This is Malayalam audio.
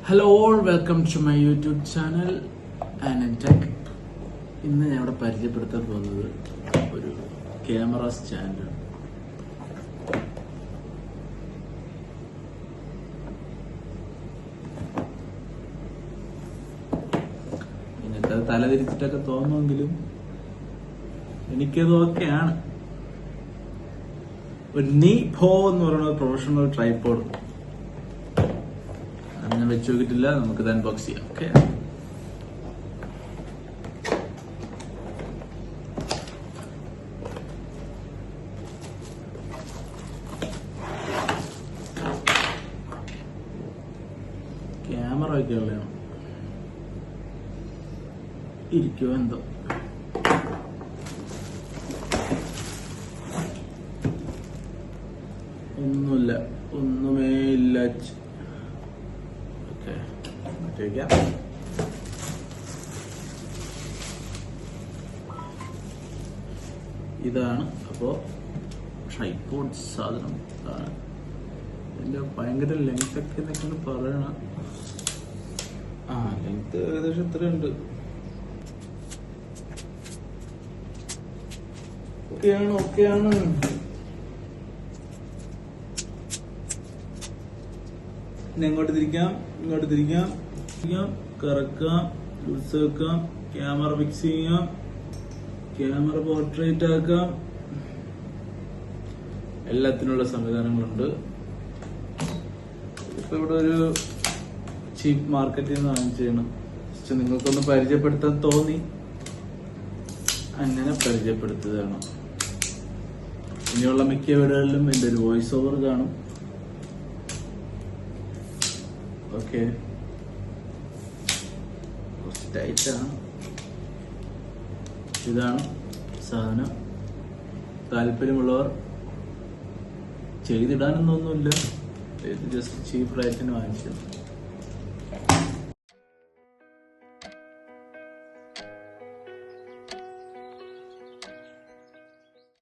Hello all, welcome to my YouTube channel and tech. ഇന്ന് ഞാൻ ഇവിടെ പരിചയപ്പെടുത്താൻ പോകുന്നത് ഒരു ക്യാമറ സ്റ്റാൻഡാണ്. നിങ്ങൾക്ക് അത് തലതിരിച്ചിട്ടൊക്കെ തോന്നുമെങ്കിലും എനിക്കത് ഓക്കെയാണ്. ഒരു നീപോ എന്ന് പറയുന്ന പ്രൊഫഷണൽ ട്രൈപോഡ് ഞാൻ വെച്ച് നോക്കിയിട്ടില്ല. നമുക്കിത് അൺബോക്സ് ചെയ്യാം. ഓക്കെ, ക്യാമറ ഒക്കെ ഉള്ളതാണ്. ഇരിക്കുമോ എന്തോ. ഒന്നുമില്ല, ഒന്നുമേ ഇല്ല. ഇതാണ് അപ്പോ ട്രൈപോഡ് സാധനം. ഇതാണ് ഇതിന്റെ ഭയങ്കര ലെങ്ത് ഒക്കെ എന്നൊക്കെയാണ് പറയണ. ലെങ്ത് ഏകദേശം ഇത്രയുണ്ട്. ഓക്കെയാണ്. ഇങ്ങോട്ട് തിരിക്കാം, കറക്കാം, ലൂസ് വെക്കാം, ക്യാമറ ഫിക്സ് ചെയ്യാം, ക്യാമറ പോർട്രേറ്റ് ആക്കാം. എല്ലാത്തിനുള്ള സംവിധാനങ്ങളുണ്ട്. ഇപ്പൊ ഇവിടെ ഒരു ചീപ്പ് മാർക്കറ്റിൽ നിന്ന് വാങ്ങിച്ചാണ്. ജസ്റ്റ് നിങ്ങൾക്കൊന്ന് പരിചയപ്പെടുത്താൻ തോന്നി, അങ്ങനെ പരിചയപ്പെടുത്തുകയാണ്. ഇനിയുള്ള മിക്ക വീടുകളിലും എന്റെ ഒരു വോയിസ് ഓവർ കാണും. ഓക്കെ, ടൈറ്റാണ്. ഇതാണ് സാധനം. താല്പര്യമുള്ളവർ ചെയ്തിടാനൊന്നുമില്ല. ഇത് ജസ്റ്റ് ചീപ്പ് റേറ്റിന് വാങ്ങിച്ചു.